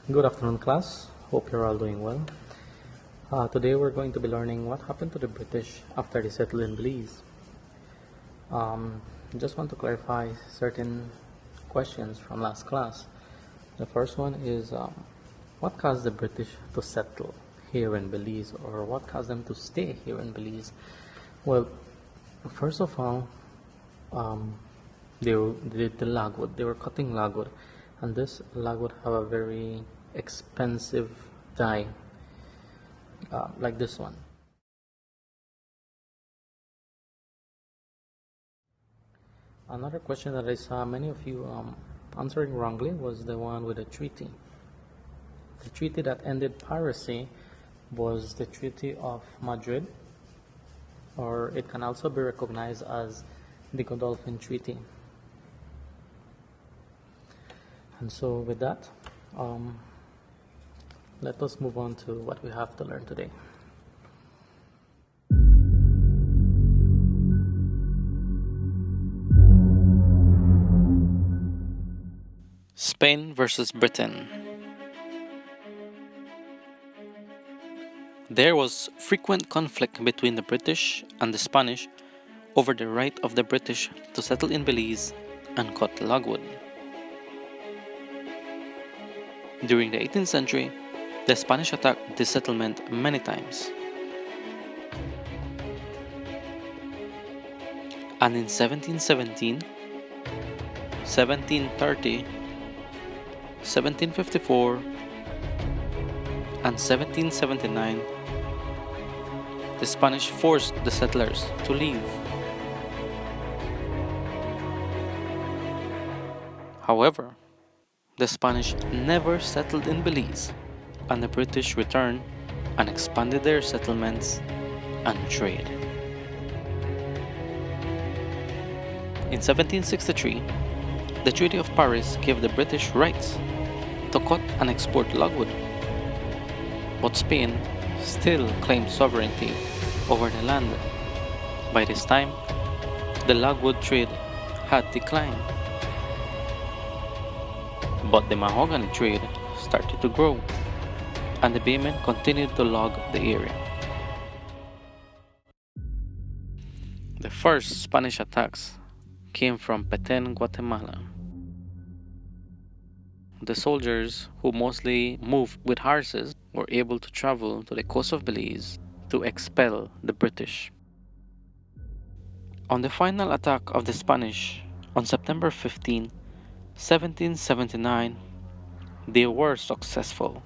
Good afternoon, class. Hope you're all doing well. Today we're going to be learning what happened to the British after they settled in Belize. Just want to clarify certain questions from last class. The first one is what caused the British to settle here in Belize, or what caused them to stay here in Belize? Well, first of all, they did the logwood. They were cutting logwood, and this logwood have a very expensive dye, like this one. Another question that I saw many of you answering wrongly was the one with the treaty. The treaty that ended piracy was the Treaty of Madrid, or it can also be recognized as the Godolphin Treaty. And so with that, let us move on to what we have to learn today. Spain versus Britain. There was frequent conflict between the British and the Spanish over the right of the British to settle in Belize and cut logwood. During the 18th century, the Spanish attacked this settlement many times. And in 1717, 1730, 1754, and 1779, the Spanish forced the settlers to leave. However, the Spanish never settled in Belize, and the British returned and expanded their settlements and trade. In 1763, the Treaty of Paris gave the British rights to cut and export logwood, but Spain still claimed sovereignty over the land. By this time, the logwood trade had declined, but the mahogany trade started to grow, and the baymen continued to log the area. The first Spanish attacks came from Petén, Guatemala. The soldiers, who mostly moved with horses, were able to travel to the coast of Belize to expel the British. On the final attack of the Spanish on September 15, 1779, they were successful,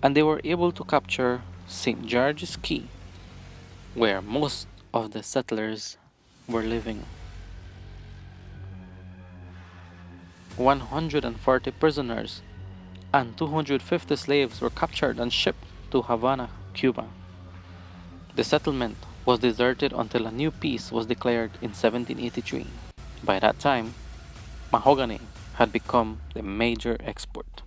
and they were able to capture St. George's Key, where most of the settlers were living. 140 prisoners and 250 slaves were captured and shipped to Havana, Cuba. The settlement was deserted until a new peace was declared in 1783. By that time, mahogany had become the major export.